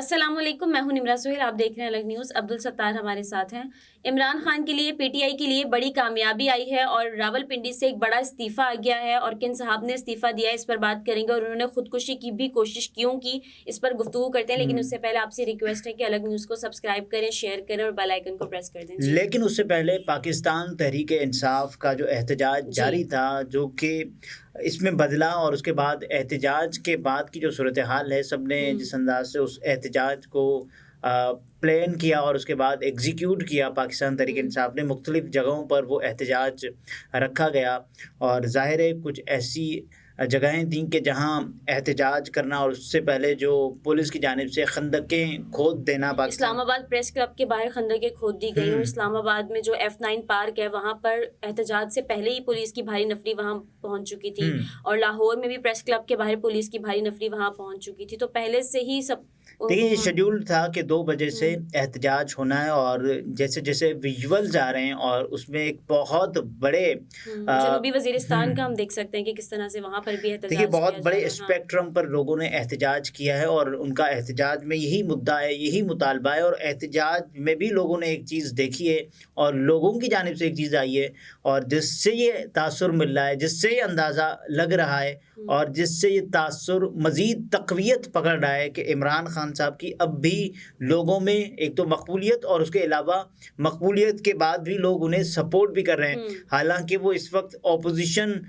अस्सलामुअलैकुम, मैं हूं निमरा सोहेल। आप देख रहे हैं अलग न्यूज़। अब्दुल सत्तार हमारे साथ हैं। इमरान खान के लिए पीटीआई के लिए बड़ी कामयाबी आई है और रावलपिंडी से एक बड़ा इस्तीफा आ गया है और किन साहब ने इस्तीफा दिया है इस पर बात करेंगे और उन्होंने खुदकुशी की भी कोशिश क्यों की इस पर गुफ्तगू करते हैं। लेकिन उससे पहले आपसे रिक्वेस्ट है कि अलग न्यूज़ को सब्सक्राइब करें, शेयर करें और बेल आइकन को प्रेस कर दें। लेकिन उससे पहले पाकिस्तान तहरीक इंसाफ का जो एहतजाज जारी था, जो कि इसमें बदला और उसके बाद एहतजाज के बाद की जो सूरत हाल है, सबने जिस अंदाज से उस एहतजाज को प्लान किया और उसके बाद एग्जीक्यूट किया पाकिस्तान तहरीक इंसाफ ने, मुख्तलिफ जगहों पर वो एहतजाज रखा गया और ज़ाहिर है कुछ ऐसी जगहें थीं कि जहां एहतजाज करना और उससे पहले जो पुलिस की जानिब से खंदकें खोद देना। इस्लामाबाद प्रेस क्लब के बाहर खंदकें खोद दी गई और इस्लामाबाद में जो F9 पार्क है वहां पर एहतजाज से पहले ही पुलिस की भारी नफरी वहां पहुंच चुकी थी और लाहौर में भी प्रेस क्लब के बाहर पुलिस की भारी नफरी वहां पहुंच चुकी थी। तो पहले से ही सब देखिए, ये शेड्यूल था कि 2 बजे से एहतजाज होना है और जैसे जैसे विजुअल्स आ रहे हैं और उसमें एक बहुत बड़े जनूबी वजीरिस्तान का हम देख सकते हैं कि किस तरह से वहाँ पर भी एहतजाज देखिए बहुत बड़े स्पेक्ट्रम पर लोगों ने एहतजाज किया है और उनका एहतजाज में यही मुद्दा है, यही मुतालबा है। और एहतजाज में भी लोगों ने एक चीज़ देखी है और लोगों की जानिब से एक चीज़ आई है और जिससे ये तासुर मिल रहा है, जिससे ये अंदाज़ा लग रहा है और जिससे ये तासुर मज़ीद तक़वियत पकड़ रहा है कि इमरान खान साहब की अब भी लोगों में एक तो मकबूलियत और उसके अलावा मकबूलियत के बाद भी लोग उन्हें सपोर्ट भी कर रहे हैं। हालांकि वो इस वक्त ऑपोजिशन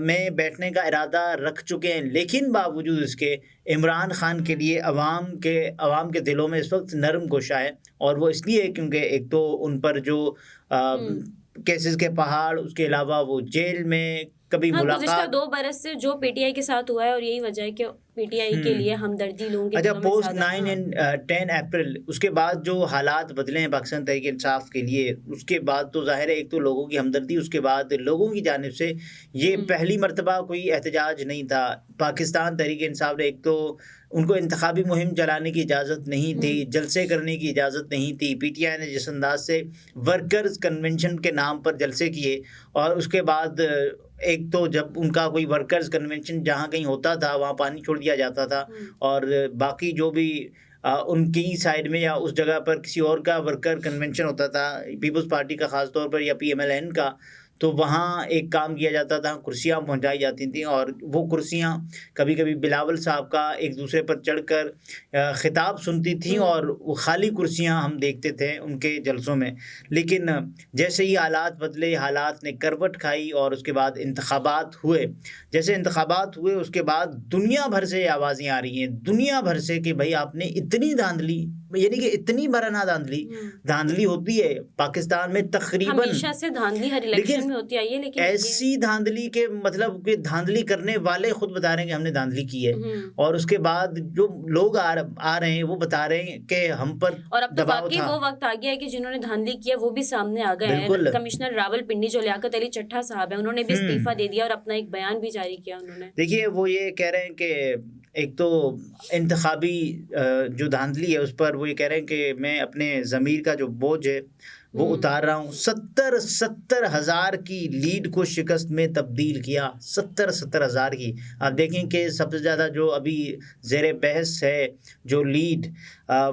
में बैठने का इरादा रख चुके हैं, लेकिन बावजूद इसके इमरान खान के लिए अवाम के दिलों में इस वक्त नरम गोशा है और वो इसलिए क्योंकि एक तो उन पर जो केसेस के पहाड़, उसके अलावा वो जेल में कभी मुलाकात 2 बरस से जो पीटीआई के साथ हुआ है और यही वजह है कि पीटीआई के लिए हमदर्दी लोगों के दिलों में पोस्ट 9 एंड 10 अप्रैल उसके बाद जो हालात बदले हैं पाकिस्तान तहरीक इंसाफ के लिए, उसके बाद तो जाहिर है एक तो लोगों की हमदर्दी, उसके बाद लोगों की जानिब से ये पहली मरतबा कोई एहतजाज नहीं था। पाकिस्तान तहरीक इंसाफ ने एक तो उनको इंतखाबी मुहिम चलाने की इजाज़त नहीं थी, जलसे करने की इजाज़त नहीं थी। पीटीआई ने जिस अंदाज से वर्कर्स कन्वेंशन के नाम पर जलसे किए और उसके बाद एक तो जब उनका कोई वर्कर्स कन्वेंशन जहाँ कहीं होता था वहाँ पानी छोड़ दिया जाता था और बाकी जो भी उनकी साइड में या उस जगह पर किसी और का वर्कर कन्वेंशन होता था, पीपल्स पार्टी का ख़ास तौर पर या PMLN का, तो वहाँ एक काम किया जाता था, कुर्सियाँ पहुँचाई जाती थीं और वो कुर्सियाँ कभी कभी बिलावल साहब का एक दूसरे पर चढ़कर खिताब सुनती थीं और वो खाली कुर्सियाँ हम देखते थे उनके जलसों में। लेकिन जैसे ही हालात बदले, हालात ने करवट खाई और उसके बाद इंतखाबात हुए। जैसे इंतखाबात हुए उसके बाद दुनिया भर से आवाज़ें आ रही हैं, दुनिया भर से, कि भाई आपने इतनी धांधली, यानी कि इतनी बराना धांधली होती है पाकिस्तान में तकरीबन, हमेशा से धांधली हर इलेक्शन में होती आई है, लेकिन ऐसी धांधली के मतलब कि धांधली करने वाले खुद बता रहे हैं कि हमने धांधली की है और उसके बाद जो लोग आ रहे हैं वो बता रहे हैं कि हम पर और अब तो दबाव वाकई था। वो वक्त आ गया है कि जिन्होंने धांधली किया वो भी सामने आ गए हैं। कमिश्नर रावलपिंडी जो लियाकत अली चट्टा साहब है, उन्होंने भी इस्तीफा दे दिया और अपना एक बयान भी जारी किया उन्होंने। देखिए, वो ये कह रहे हैं कि एक तो इंतखाबी जो धांधली है उस पर वो ये कह रहे हैं कि मैं अपने ज़मीर का जो बोझ है वो उतार रहा हूँ। 70 हज़ार की लीड को शिकस्त में तब्दील किया। 70 हज़ार की। आप देखें कि सबसे ज़्यादा जो अभी ज़ेर बहस है जो लीड,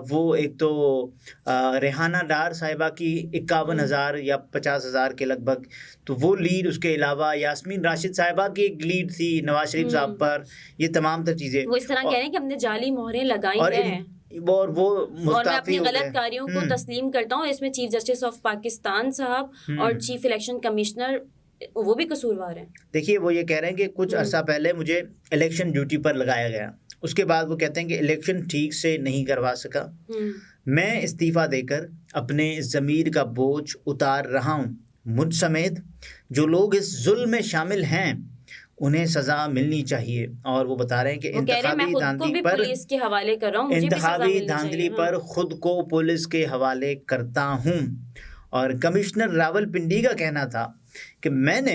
वो एक तो रेहाना डार साहिबा की 51,000 या 50,000 के लगभग, तो वो लीड, उसके अलावा यास्मीन राशिद साहिबा की एक लीड थी नवाज शरीफ साहब पर। ये तमाम तर चीज़ें वो इस तरह कह रहे हैं कि हमने जाली मोहरें लगाई हैं और वो और मैं अपनी गलत कार्यों को तस्लीम करता हूँ। इसमें चीफ जस्टिस ऑफ पाकिस्तान साहब और चीफ इलेक्शन कमिश्नर वो भी कसूरवार हैं। देखिए, वो ये कह रहे हैं कि कुछ अर्सा पहले मुझे इलेक्शन ड्यूटी पर लगाया गया, उसके बाद वो कहते हैं कि इलेक्शन ठीक से नहीं करवा सका, मैं इस्तीफ़ा देकर अपने ज़मीर का बोझ उतार रहा हूँ। मुझ समेत जो लोग इस जुल्म में शामिल हैं उन्हें सज़ा मिलनी चाहिए। और वो बता रहे हैं कि इंतखाबी धांधली पर पुलिस के हवाले कर रहा हूँ, इंतखाबी धांधली पर खुद को पुलिस के हवाले करता हूँ। और कमिश्नर रावलपिंडी का कहना था कि मैंने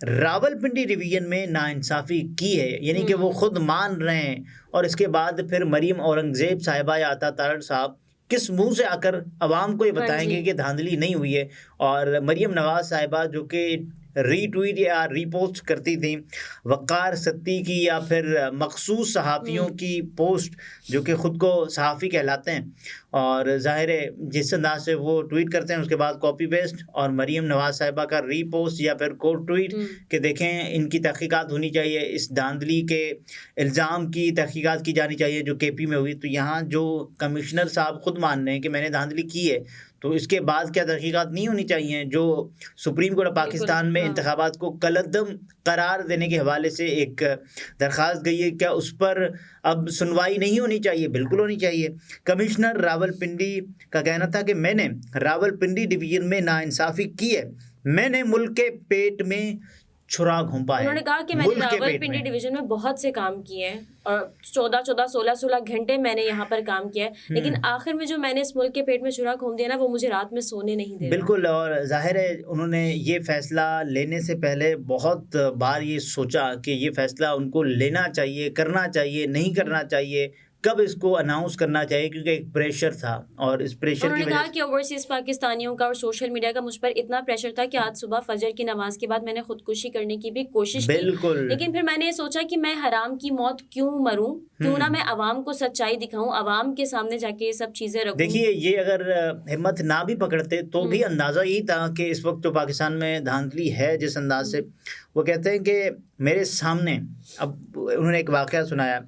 रावलपिंडी डिवीजन में नाइंसाफ़ी की है, यानी कि वो खुद मान रहे हैं। और इसके बाद फिर मरीम औरंगज़ेब साहिबा या अता तारड़ साहब किस मुंह से आकर अवाम को ये बताएंगे कि धांधली नहीं हुई है। और मरीम नवाज साहिबा जो कि रीट्वीट या रीपोस्ट करती थी वक़ार सत्ती की या फिर मखसूस सहाफ़ियों की पोस्ट जो कि ख़ुद को सहाफ़ी कहलाते हैं, और ज़ाहिर है जिस अंदाज से वो ट्वीट करते हैं उसके बाद कॉपी पेस्ट और मरीम नवाज़ साहिबा का रीपोस्ट या फिर कोट ट्वीट कि देखें इनकी तहक़ीक़ात होनी चाहिए, इस धांधली के इल्ज़ाम की तहक़ीक़ात की जानी चाहिए जो केपी में हुई। तो यहाँ जो कमिश्नर साहब ख़ुद मान रहे हैं कि मैंने धांधली की है, तो इसके बाद क्या तहक़ीक़ात नहीं होनी चाहिए? जो सुप्रीम कोर्ट ऑफ पाकिस्तान में इंतख़ाबात को कलअदम करार देने के हवाले से एक दरख्वास्त गई है, क्या उस पर अब सुनवाई नहीं होनी चाहिए? बिल्कुल होनी चाहिए। कमिश्नर रावलपिंडी का कहना था कि मैंने रावलपिंडी डिवीज़न में नाइंसाफ़ी की है, मैंने मुल्क के पेट में छुरा घोंपा है। उन्होंने कहा कि मैंने रावलपिंडी डिवीजन में बहुत से काम किए हैं और 16 घंटे मैंने यहाँ पर काम किया है, लेकिन आखिर में जो मैंने इस मुल्क के पेट में छुरा घोंप दिया ना, वो मुझे रात में सोने नहीं दे रहा। बिल्कुल, और ज़ाहिर है उन्होंने ये फ़ैसला लेने से पहले बहुत बार ये सोचा कि ये फ़ैसला उनको लेना चाहिए, करना चाहिए, नहीं करना चाहिए, कब इसको अनाउंस करना चाहिए, क्योंकि एक प्रेशर था और इस प्रेशर की वजह से कहा कि ओवरसीज़ पाकिस्तानियों का और सोशल मीडिया का मुझ पर इतना प्रेशर था कि आज सुबह फजर की नमाज के बाद मैंने खुदकुशी करने की भी कोशिश की, लेकिन फिर मैंने ये सोचा कि मैं हराम की मौत क्यों मरूं, क्यों ना मैं अवाम को सच्चाई दिखाऊं, अवाम के सामने जाके ये सब चीज़ें रखूं। देखिए, ये अगर हिम्मत ना भी पकड़ते तो भी अंदाज़ा यही था कि इस वक्त जो पाकिस्तान में धांधली है जिस अंदाज से, वो कहते हैं कि मेरे सामने, अब उन्होंने एक वाक़या सुनाया,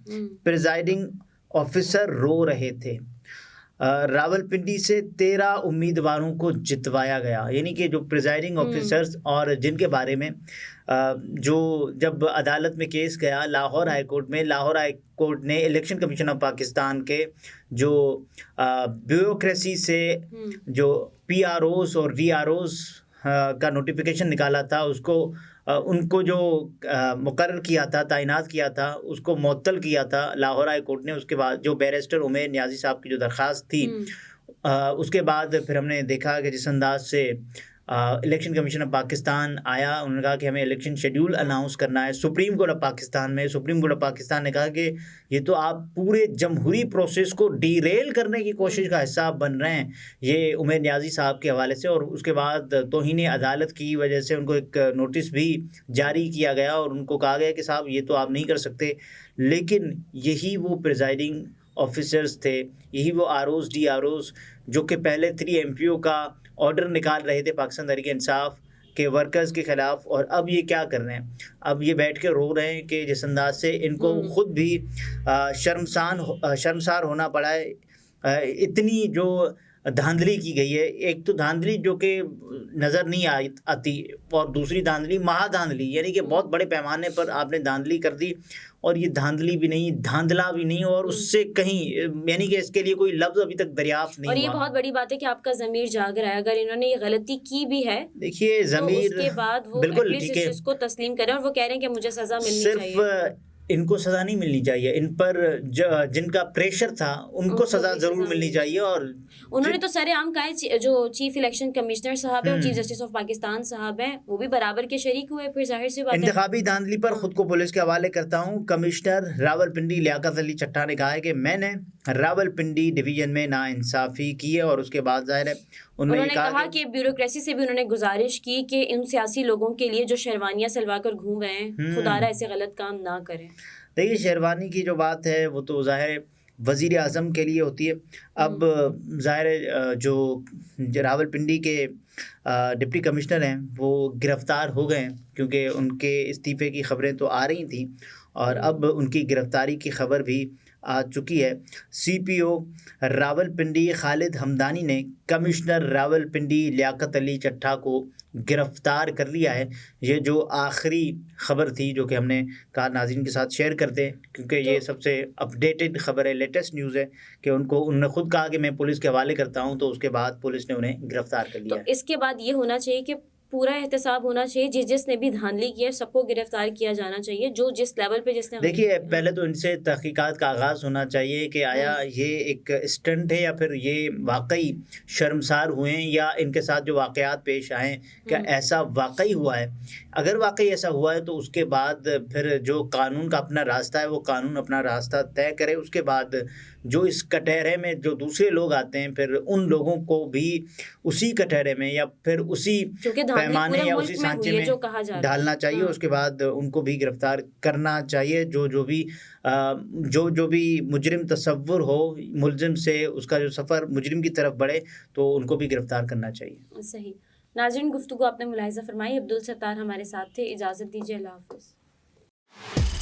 प्रिजाइडिंग ऑफिसर रो रहे थे, रावलपिंडी से 13 उम्मीदवारों को जितवाया गया, यानी कि जो प्रिजाइडिंग ऑफिसर्स और जिनके बारे में जो जब अदालत में केस गया लाहौर हाई कोर्ट में, लाहौर हाई कोर्ट ने इलेक्शन कमीशन ऑफ पाकिस्तान के जो ब्यूरोक्रेसी से जो PROs और VROs का नोटिफिकेशन निकाला था, उसको उनको जो मुकर्रर किया था, तैनात किया था, उसको मुअत्तल किया था लाहौर हाई कोर्ट ने। उसके बाद जो बैरिस्टर उमैर नियाज़ी साहब की जो दरख्वास्त थी, उसके बाद फिर हमने देखा कि जिस अंदाज से इलेक्शन कमीशन ऑफ पाकिस्तान आया, उन्होंने कहा कि हमें इलेक्शन शेड्यूल अनाउंस करना है सुप्रीम कोर्ट ऑफ पाकिस्तान में। सुप्रीम कोर्ट ऑफ पाकिस्तान ने कहा कि ये तो आप पूरे जमहूरी प्रोसेस को डीरेल करने की कोशिश का हिस्सा बन रहे हैं, ये उमैर नियाज़ी साहब के हवाले से। और उसके बाद तौहीन अदालत की वजह से उनको एक नोटिस भी जारी किया गया और उनको कहा गया कि साहब ये तो आप नहीं कर सकते। लेकिन यही वो प्रिजाइडिंग ऑफिसर्स थे, यही वो ROs DROs जो कि पहले 3 MPO का ऑर्डर निकाल रहे थे पाकिस्तान तहरीक इंसाफ के वर्कर्स के ख़िलाफ़, और अब ये क्या कर रहे हैं? अब ये बैठ के रो रहे हैं कि जिस अंदाज से इनको ख़ुद भी शर्मसार होना पड़ा है। इतनी जो धांधली की गई है, एक तो धांधली जो कि नज़र नहीं आती और दूसरी धांधली महाधांधली, यानी कि बहुत बड़े पैमाने पर आपने धांधली कर दी, और ये धांधली भी नहीं, धांधला भी नहीं, और उससे कहीं, यानी कि इसके लिए कोई लफ्ज़ अभी तक दरियाफ्त नहीं हुआ। और ये बहुत बड़ी बात है कि आपका ज़मीर जाग रहा है। अगर इन्होंने ये गलती की भी है, देखिए ज़मीर, तो उसके बाद वो बिल्कुल इस चीज़ को तस्लीम करें, और वो कह रहे हैं कि मुझे सज़ा मिलनी चाहिए। सिर्फ इनको सज़ा नहीं मिलनी चाहिए, इन पर जिनका प्रेशर था उनको सज़ा ज़रूर मिलनी चाहिए। और उन्होंने तो सरेआम कहा है, जो चीफ इलेक्शन कमिश्नर साहब हैं और चीफ जस्टिस ऑफ पाकिस्तान साहब हैं, वो भी बराबर के शरीक हुए। फिर जाहिर सी बात है, इंतखाबी धांधली पर खुद को पुलिस के हवाले करता हूँ। कमिश्नर रावलपिंडी लियाकत अली चट्टा ने कहा है कि मैंने रावलपिंडी डिवीज़न में नाइंसाफ़ी की है, और उसके बाद जाहिर है उन्होंने कहा कि ब्यूरोक्रेसी से भी उन्होंने गुजारिश की कि इन सियासी लोगों के लिए जो शेरवानियाँ सिलवा कर घूम रहे हैं, खुदारा ऐसे गलत काम ना करें। देखिए, शेरवानी की जो बात है वो तो ज़ाहिर वज़ीर आज़म के लिए होती है। अब ज़ाहिर जो रावलपिंडी के डिप्टी कमिश्नर हैं वो गिरफ़्तार हो गए हैं, क्योंकि उनके इस्तीफ़े की ख़बरें तो आ रही थी और अब उनकी गिरफ़्तारी की ख़बर भी आ चुकी है। CPO रावलपिंडी खालिद हमदानी ने कमिश्नर रावलपिंडी लियाकत अली चट्टा को गिरफ़्तार कर लिया है। ये जो आखिरी ख़बर थी जो कि हमने कहा नाज़रीन के साथ शेयर करते हैं, क्योंकि ये सबसे अपडेटेड ख़बर है, लेटेस्ट न्यूज़ है कि उन्होंने खुद कहा कि मैं पुलिस के हवाले करता हूँ, तो उसके बाद पुलिस ने उन्हें गिरफ़्तार कर लिया है। इसके बाद ये होना चाहिए कि पूरा एहतसाब होना चाहिए, जिसने भी धांधली की है सबको गिरफ्तार किया जाना चाहिए, जो जिस लेवल पे जिसने। देखिए, पहले तो इनसे तहकीकात का आगाज़ होना चाहिए कि आया ये एक स्टंट है या फिर ये वाकई शर्मसार हुए हैं, या इनके साथ जो वाक़यात पेश आए क्या ऐसा वाकई हुआ है। अगर वाकई ऐसा हुआ है तो उसके बाद फिर जो कानून का अपना रास्ता है वो कानून अपना रास्ता तय करे। उसके बाद जो इस कटहरे में जो दूसरे लोग आते हैं, फिर उन लोगों को भी उसी कटहरे में या फिर उसी क्योंकि धांधली पैमाने पूरे या मुल्क उसी में सांचे हुई है में जो कहा जा रहा है। डालना चाहिए। हाँ। उसके बाद उनको भी गिरफ्तार करना चाहिए। जो भी मुजरिम तस्वुर हो मुलजिम से, उसका जो सफ़र मुजरिम की तरफ बढ़े, तो उनको भी गिरफ्तार करना चाहिए। सही। नाज़रीन, गुफ्तगू आपने मुलाहिज़ा फरमाई। अब्दुल सत्तार हमारे साथ थे। इजाज़त दीजिए। अल्लाह हाफ़िज़।